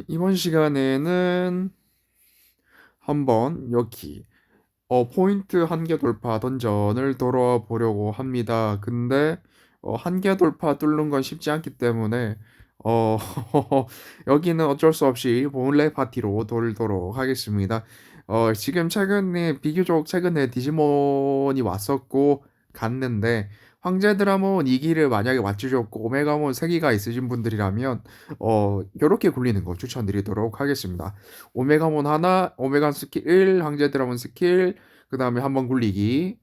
이번 시간에는 한번 여기 포인트 한계 돌파 던전을 돌아보려고 합니다. 근데 한계 돌파 뚫는 건 쉽지 않기 때문에 어, 여기는 어쩔 수 없이 몰래 파티로 돌도록 하겠습니다. 지금 비교적 최근에 디지몬이 왔었고 갔는데 황제 드라몬 2기를 만약에 맞추셨고 오메가몬 3기가 있으신 분들이라면 요렇게 굴리는 거 추천드리도록 하겠습니다. 오메가몬 하나, 오메가 스킬 1, 황제 드라몬 스킬, 그 다음에 한번 굴리기.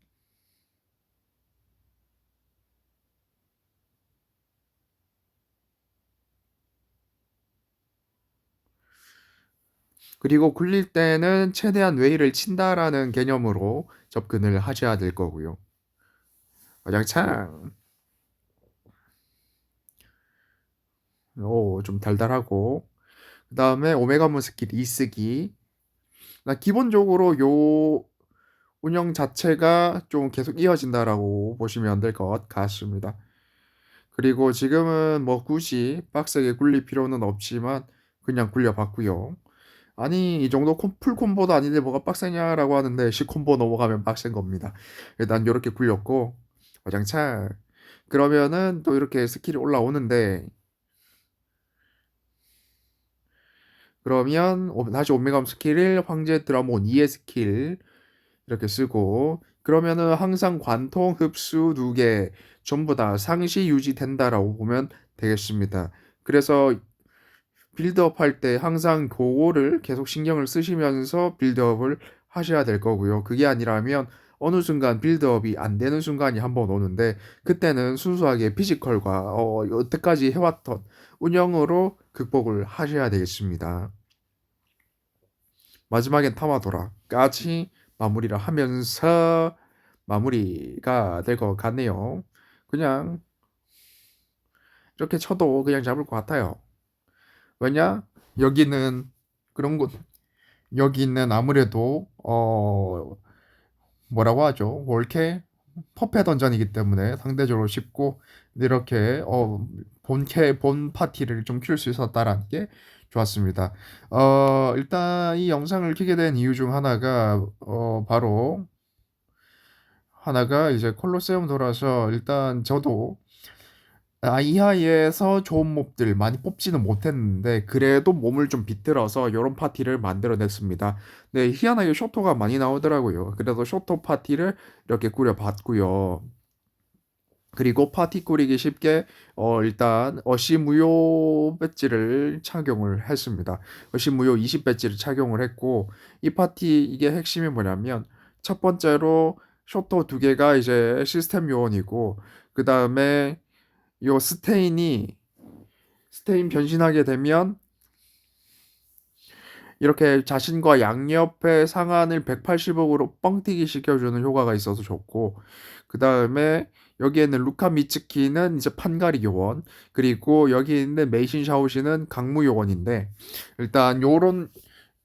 그리고 굴릴 때는 최대한 웨이를 친다라는 개념으로 접근을 하셔야 될 거고요. 와장창. 좀 달달하고. 그 다음에 오메가몬 스킬 2쓰기. 기본적으로 요 운영 자체가 좀 계속 이어진다라고 보시면 될 것 같습니다. 그리고 지금은 뭐 굳이 빡세게 굴릴 필요는 없지만 그냥 굴려봤고요. 아니 이 정도 풀 콤보도 아닌데 뭐가 빡세냐라고 하는데 10콤보 넘어가면 빡센 겁니다. 일단 이렇게 굴렸고 와장창 그러면은 또 이렇게 스킬이 올라오는데 그러면 다시 오메감 스킬 1 황제 드라몬 2의 스킬 이렇게 쓰고 그러면은 항상 관통 흡수 2개 전부 다 상시 유지된다라고 보면 되겠습니다. 그래서 빌드업 할 때 항상 그거를 계속 신경을 쓰시면서 빌드업을 하셔야 될 거고요. 그게 아니라면 어느 순간 빌드업이 안 되는 순간이 한번 오는데 그때는 순수하게 피지컬과 여태까지 해왔던 운영으로 극복을 하셔야 되겠습니다. 마지막엔 타마도라까지 마무리를 하면서 마무리가 될 것 같네요. 그냥 이렇게 쳐도 그냥 잡을 것 같아요. 왜냐? 여기는 그런 곳 여기는 아무래도 뭐라고 하죠? 월캐 퍼페 던전이기 때문에 상대적으로 쉽고 이렇게 본 파티를 좀 키울 수 있었다라는 게 좋았습니다. 일단 이 영상을 켜게 된 이유 중 하나가 바로 하나가 이제 콜로세움 돌아서 일단 저도 이하이에서 좋은 몹들 많이 뽑지는 못했는데 그래도 몸을 좀 비틀어서 이런 파티를 만들어냈습니다. 네, 희한하게 쇼토가 많이 나오더라고요. 그래서 쇼토 파티를 이렇게 꾸려봤고요. 그리고 파티 꾸리기 쉽게 일단 어시 무효 배지를 착용을 했습니다. 어시 무효 20 배지를 착용을 했고 이 파티 이게 핵심이 뭐냐면 첫 번째로 쇼토 2개가 이제 시스템 요원이고 그 다음에 요 스테인 변신하게 되면 이렇게 자신과 양옆의 상한을 180억으로 뻥튀기 시켜주는 효과가 있어서 좋고 그 다음에 여기에는 루카 미츠키는 이제 판가리 요원 그리고 여기 있는 메이신 샤오시는 강무 요원인데 일단 요런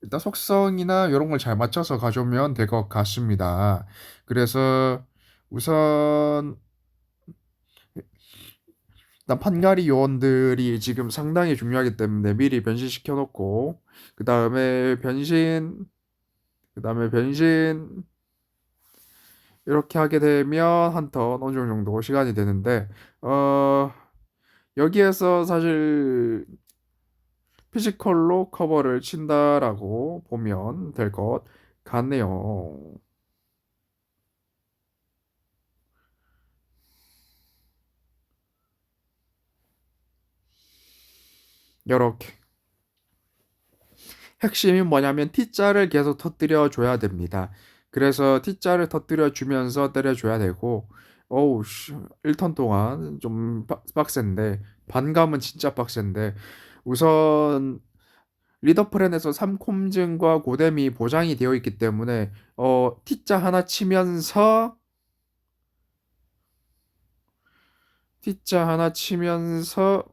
일단 속성이나 이런 걸 잘 맞춰서 가져오면 될 것 같습니다. 그래서 우선 일단 판가리 요원들이 지금 상당히 중요하기 때문에 미리 변신시켜 놓고 그 다음에 변신 이렇게 하게 되면 한 턴 어느 정도 시간이 되는데 어 여기에서 사실 피지컬로 커버를 친다라고 보면 될 것 같네요. 이렇게 핵심이 뭐냐면 T자를 계속 터뜨려 줘야 됩니다. 그래서 T자를 터뜨려 주면서 때려줘야 되고 어우 1턴 동안 좀 빡센데 반감은 진짜 빡센데 우선 리더프렌에서 3콤증과 고뎀이 보장이 되어 있기 때문에 T자 하나 치면서 T자 하나 치면서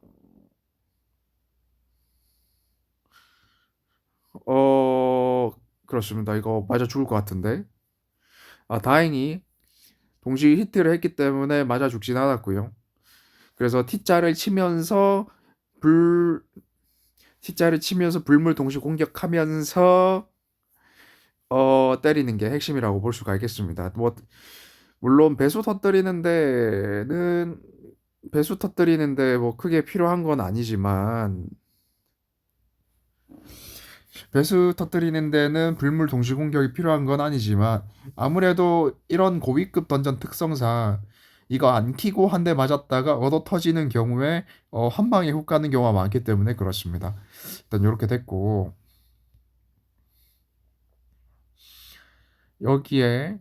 어 그렇습니다. 이거 맞아 죽을 것 같은데 다행히 동시에 히트를 했기 때문에 맞아 죽진 않았고요. 그래서 T자를 치면서 불 T자를 치면서 불물 동시 공격하면서 때리는 게 핵심이라고 볼 수가 있겠습니다. 뭐 물론 배수 터뜨리는데 뭐 크게 필요한 건 아니지만 배수 터뜨리는 데는 불물 동시 공격이 필요한 건 아니지만 아무래도 이런 고위급 던전 특성상 이거 안 키고 한 대 맞았다가 얻어 터지는 경우에 한 방에 훅 가는 경우가 많기 때문에 그렇습니다. 일단 이렇게 됐고 여기에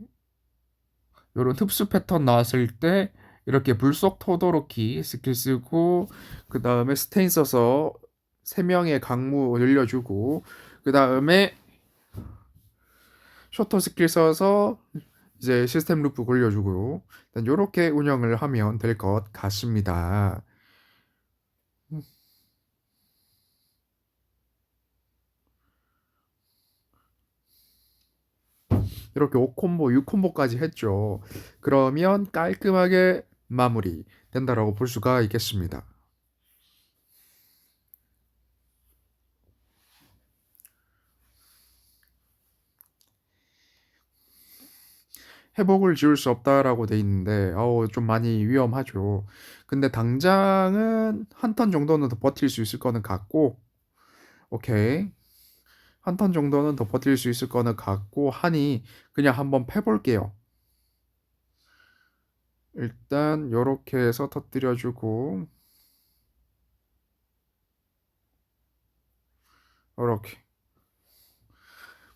이런 흡수 패턴 나왔을 때 이렇게 불속 토도로키 스킬 쓰고 그 다음에 스테인 써서 3명의 강무 늘려주고 그 다음에 쇼터 스킬 써서 이제 시스템 루프 굴려주고 일단 이렇게 운영을 하면 될 것 같습니다. 이렇게 5콤보, 6콤보까지 했죠. 그러면 깔끔하게 마무리 된다라고 볼 수가 있겠습니다. 회복을 지울 수 없다라고 돼 있는데 좀 많이 위험하죠. 근데 당장은 한 턴 정도는 더 버틸 수 있을 거는 같고 오케이. 한 턴 정도는 더 버틸 수 있을 거는 같고 하니 그냥 한번 패볼게요. 일단 요렇게 해서 터뜨려주고 요렇게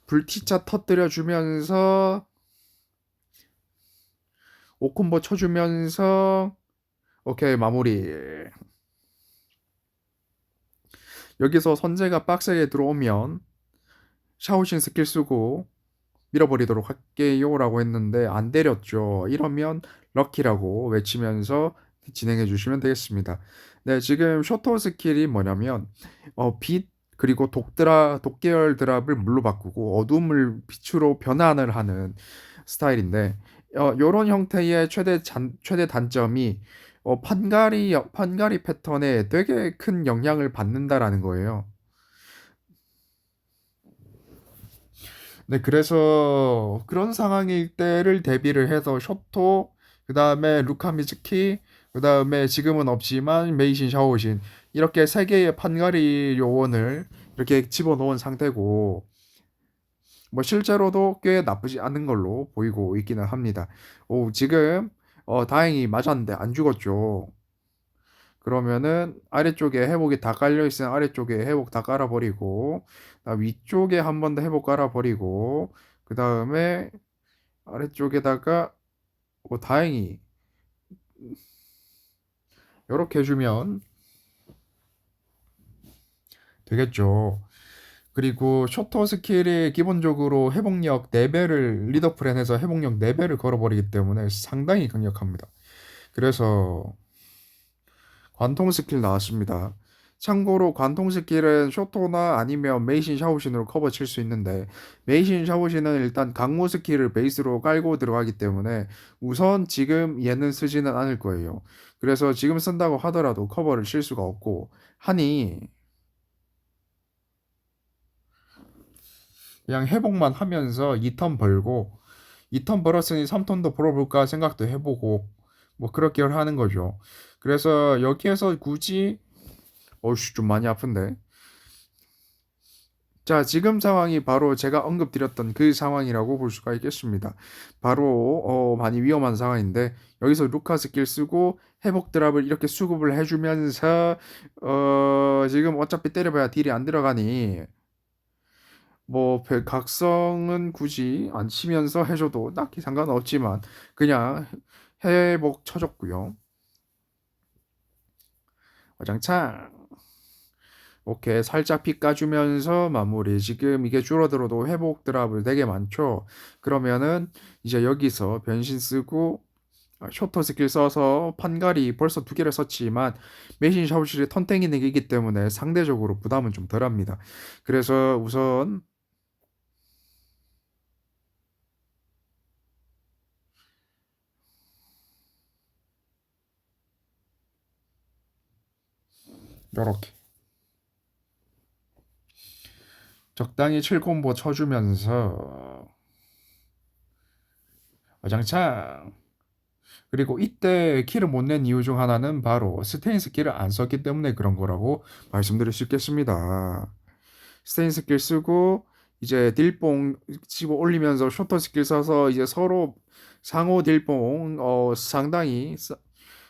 불티자 터뜨려주면서 5콤보 쳐주면서 오케이 마무리. 여기서 선제가 빡세게 들어오면 샤오신 스킬 쓰고 밀어버리도록 할게요 라고 했는데 안 때렸죠. 이러면 럭키라고 외치면서 진행해 주시면 되겠습니다. 네, 지금 쇼터 스킬이 뭐냐면 빛 그리고 독 계열 드랍을 물로 바꾸고 어둠을 빛으로 변환을 하는 스타일인데 요런 형태의 최대 단점이 판가리 패턴에 되게 큰 영향을 받는다라는 거예요. 네, 그래서 그런 상황일 때를 대비를 해서 쇼토, 그 다음에 루카 미즈키, 그 다음에 지금은 없지만 메이신 샤오신 이렇게 세 개의 판가리 요원을 이렇게 집어넣은 상태고 뭐 실제로도 꽤 나쁘지 않은 걸로 보이고 있기는 합니다. 오, 지금 다행히 맞았는데 안 죽었죠. 그러면은 아래쪽에 회복이 다 깔려 있으면 아래쪽에 회복 다 깔아버리고 위쪽에 한 번 더 회복 깔아버리고 그 다음에 아래쪽에다가 다행히 이렇게 해주면 되겠죠. 그리고 쇼터 스킬이 기본적으로 회복력 4배를 리더 프렌에서 회복력 4배를 걸어버리기 때문에 상당히 강력합니다. 그래서 관통 스킬 나왔습니다. 참고로 관통 스킬은 쇼토나 아니면 메이신 샤오신으로 커버 칠 수 있는데 메이신 샤오신은 일단 강무 스킬을 베이스로 깔고 들어가기 때문에 우선 지금 얘는 쓰지는 않을 거예요. 그래서 지금 쓴다고 하더라도 커버를 칠 수가 없고 하니 그냥 회복만 하면서 2턴 벌고 2턴 벌었으니 3턴 더 벌어볼까 생각도 해보고 뭐 그렇게 하는 거죠. 그래서 여기에서 굳이 어우씨 좀 많이 아픈데 자, 지금 상황이 바로 제가 언급드렸던 그 상황이라고 볼 수가 있겠습니다. 바로 많이 위험한 상황인데 여기서 루카 스킬 쓰고 회복 드랍을 이렇게 수급을 해주면서 지금 어차피 때려봐야 딜이 안 들어가니 뭐 각성은 굳이 안 치면서 해줘도 딱히 상관없지만 그냥 회복 쳐줬고요. 와장창 오케이 살짝 피 까주면서 마무리. 지금 이게 줄어들어도 회복 드랍을 되게 많죠. 그러면은 이제 여기서 변신 쓰고 쇼터 스킬 써서 판갈이 벌써 2개를 썼지만 메신 샤오실이 턴땡이 내기이기 때문에 상대적으로 부담은 좀 덜합니다. 그래서 우선 요렇게 적당히 7콤보 쳐주면서 어장창. 그리고 이때 키를 못 낸 이유 중 하나는 바로 스테인스 키를 안 썼기 때문에 그런 거라고 말씀드릴 수 있겠습니다. 스테인 스킬 쓰고 이제 딜뽕 집어 올리면서 쇼터 스킬 써서 이제 서로 상호 딜뽕 상당히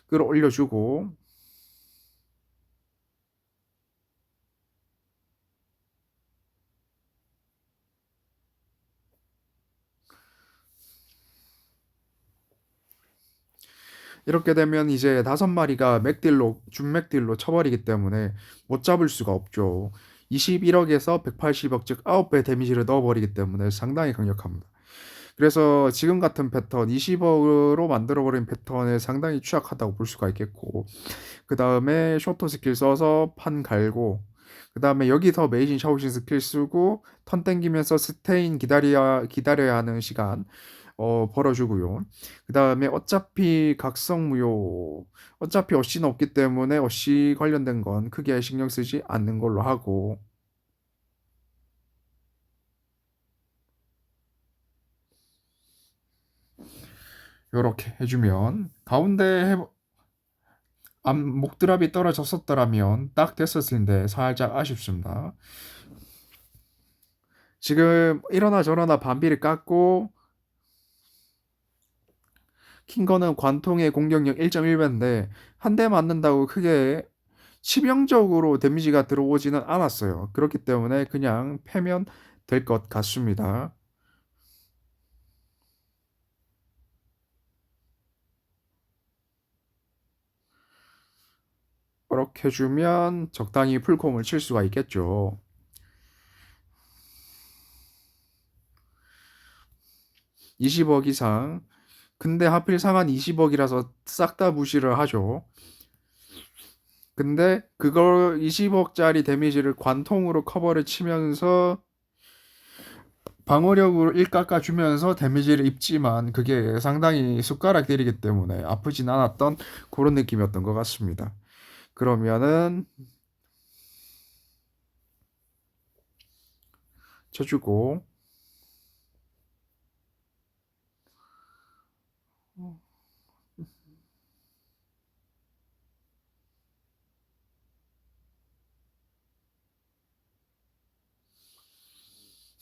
끌어올려주고 이렇게 되면 이제 5마리가 맥딜로 준맥딜로 쳐버리기 때문에 못 잡을 수가 없죠. 21억에서 180억 즉 9배 데미지를 넣어버리기 때문에 상당히 강력합니다. 그래서 지금 같은 패턴 20억으로 만들어버린 패턴에 상당히 취약하다고 볼 수가 있겠고 그 다음에 쇼터 스킬 써서 판 갈고 그 다음에 여기서 메이진 샤오신 스킬 쓰고 턴 땡기면서 스테인 기다려야 하는 시간 벌어주고요. 그 다음에 어차피 각성무효 어차피 어시는 없기 때문에 어시 관련된 건 크게 신경 쓰지 않는 걸로 하고 요렇게 해주면 가운데 목드랍이 떨어졌었더라면 딱 됐었을 텐데 살짝 아쉽습니다. 지금 이러나 저러나 반비를 깎고 킹거는 관통의 공격력 1.1배인데 한 대 맞는다고 크게 치명적으로 데미지가 들어오지는 않았어요. 그렇기 때문에 그냥 패면 될 것 같습니다. 이렇게 해주면 적당히 풀콤을 칠 수가 있겠죠. 20억 이상. 근데 하필 상한 20억이라서 싹 다 무시를 하죠. 근데 그걸 20억짜리 데미지를 관통으로 커버를 치면서 방어력으로 1 깎아주면서 데미지를 입지만 그게 상당히 숟가락 때리기 때문에 아프진 않았던 그런 느낌이었던 것 같습니다. 그러면은 쳐주고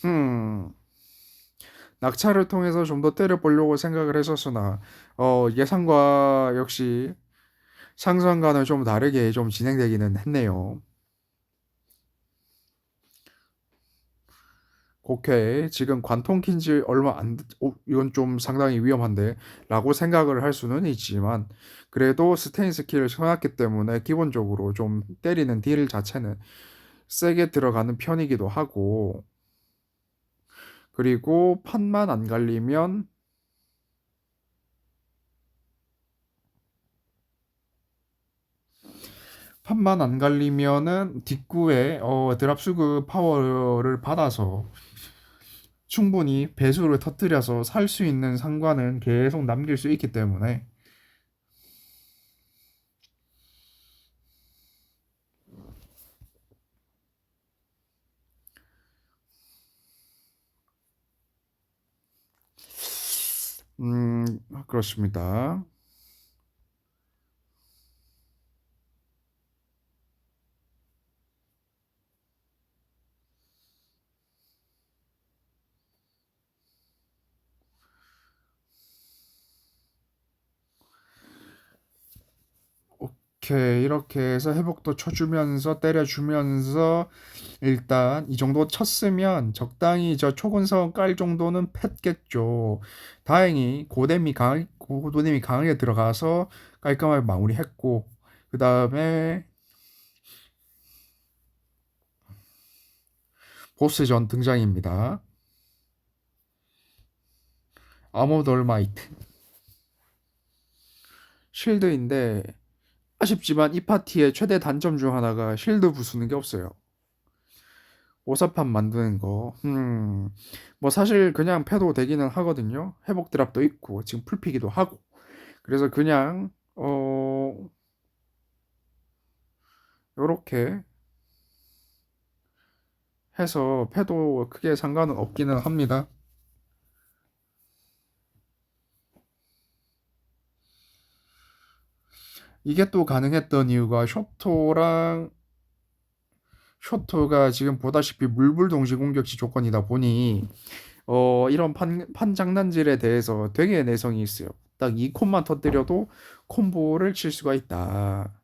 음 낙차를 통해서 좀 더 때려보려고 생각을 했었으나 예상과 역시 상상과는 좀 다르게 좀 진행되기는 했네요. 오케이. 지금 관통 킨지 얼마 안, 이건 좀 상당히 위험한데? 라고 생각을 할 수는 있지만, 그래도 스테인 스킬을 써놨기 때문에 기본적으로 좀 때리는 딜 자체는 세게 들어가는 편이기도 하고, 그리고 판만 안 갈리면, 판만 안 갈리면은 뒷구에 드랍수그 파워를 받아서 충분히 배수를 터뜨려서 살 수 있는 상관은 계속 남길 수 있기 때문에 그렇습니다. 오케이 이렇게 해서 회복도 쳐주면서 때려주면서 일단 이 정도 쳤으면 적당히 저 초근성 깔 정도는 팼겠죠. 다행히 고도뎀이 강하게 들어가서 깔끔하게 마무리했고 그 다음에 보스전 등장입니다. 아모돌마이트 실드인데, 아쉽지만 이 파티의 최대 단점 중 하나가 실드 부수는 게 없어요. 오사판 만드는 거. 뭐 사실 그냥 패도 되기는 하거든요. 회복 드랍도 있고, 지금 풀피기도 하고. 그래서 그냥, 요렇게 해서 패도 크게 상관은 없기는 합니다. 이게 또 가능했던 이유가 쇼토가 지금 보다시피 물불 동시 공격시 조건이다 보니 이런 판장난질에 대해서 되게 내성이 있어요. 딱 이 콤만 터뜨려도 콤보를 칠 수가 있다.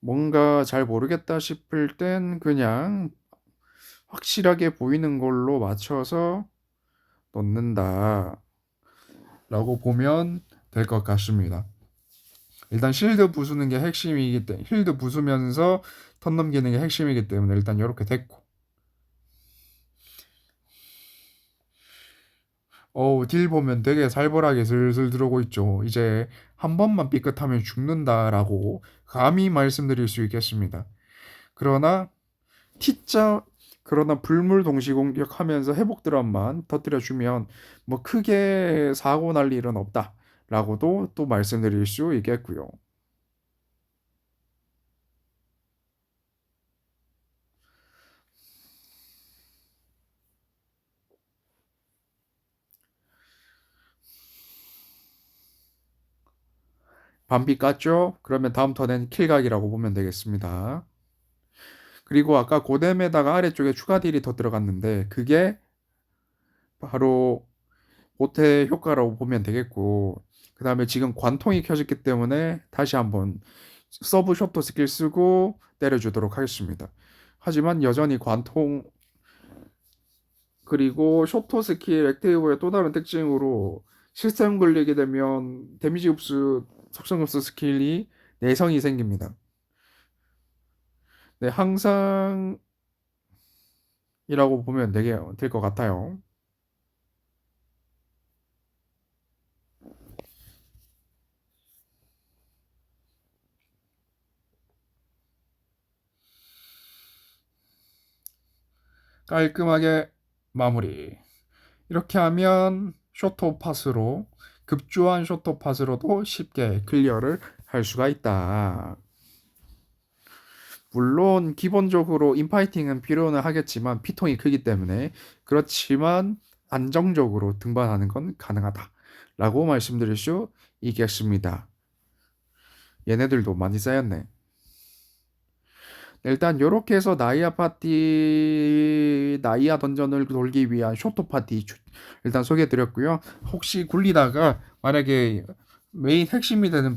뭔가 잘 모르겠다 싶을 땐 그냥 확실하게 보이는 걸로 맞춰서 넣는다 라고 보면 될 것 같습니다. 일단 실드 부수는 게 핵심이기 때문에 실드 부수면서 턴 넘기는 게 핵심이기 때문에 일단 이렇게 됐고, 딜 보면 되게 살벌하게 슬슬 들어오고 있죠. 이제 한 번만 삐끗하면 죽는다라고 감히 말씀드릴 수 있겠습니다. 그러나 T자 그러나 불물 동시 공격하면서 회복 드랍만 터뜨려주면 뭐 크게 사고 날 일은 없다라고도 또 말씀드릴 수 있겠고요. 반피 깠죠? 그러면 다음 턴엔 킬각이라고 보면 되겠습니다. 그리고 아까 고뎀에다가 아래쪽에 추가 딜이 더 들어갔는데 그게 바로 보태 효과라고 보면 되겠고, 그 다음에 지금 관통이 켜졌기 때문에 다시 한번 서브 쇼터 스킬 쓰고 때려주도록 하겠습니다. 하지만 여전히 관통 그리고 쇼터 스킬 액티브의 또 다른 특징으로 시스템 걸리게 되면 데미지 흡수 속성 흡수 스킬이 내성이 생깁니다. 네, 항상이라고 보면 되게 될 것 같아요. 깔끔하게 마무리. 이렇게 하면 쇼토팟으로 급조한 쇼토팟으로도 쉽게 클리어를 할 수가 있다. 물론 기본적으로 인파이팅은 필요는 하겠지만 피통이 크기 때문에 그렇지만 안정적으로 등반하는 건 가능하다라고 말씀드릴 수 있겠습니다. 얘네들도 많이 쌓였네. 일단 이렇게 해서 나이아 던전을 돌기 위한 쇼토 파티 일단 소개해 드렸고요. 혹시 굴리다가 만약에 메인 핵심이 되는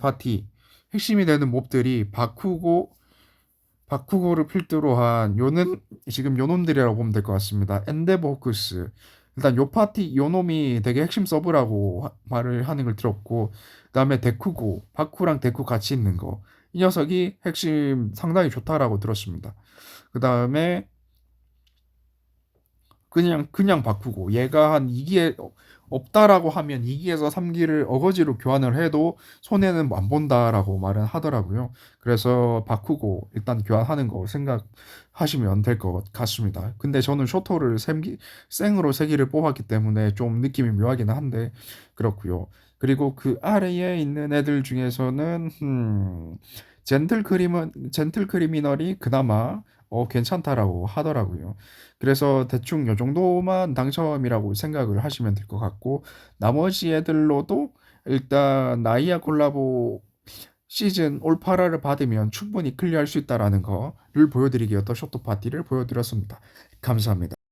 몹들이 바쿠고를 필두로 한 지금 요놈들이라고 보면 될 것 같습니다. 엔데버 호크스. 일단 요 파티 요놈이 되게 핵심 서브라고 말을 하는 걸 들었고, 그다음에 데쿠고 바쿠랑 데쿠 같이 있는 거. 이 녀석이 핵심 상당히 좋다라고 들었습니다. 그다음에 그냥 바꾸고 얘가 한 2기에 없다라고 하면 2기에서 3기를 어거지로 교환을 해도 손해는 안 본다라고 말은 하더라고요. 그래서 바꾸고 일단 교환하는 거 생각하시면 될 것 같습니다. 근데 저는 쇼토를 생으로 3기를 뽑았기 때문에 좀 느낌이 묘하긴 한데 그렇고요. 그리고 그 아래에 있는 애들 중에서는 젠틀 크리미널이 그나마 괜찮다라고 하더라고요. 그래서 대충 요 정도만 당첨이라고 생각을 하시면 될 것 같고, 나머지 애들로도 일단 나이아 콜라보 시즌 올파라를 받으면 충분히 클리어할 수 있다라는 거를 보여드리기 위해 쇼토 파티를 보여드렸습니다. 감사합니다.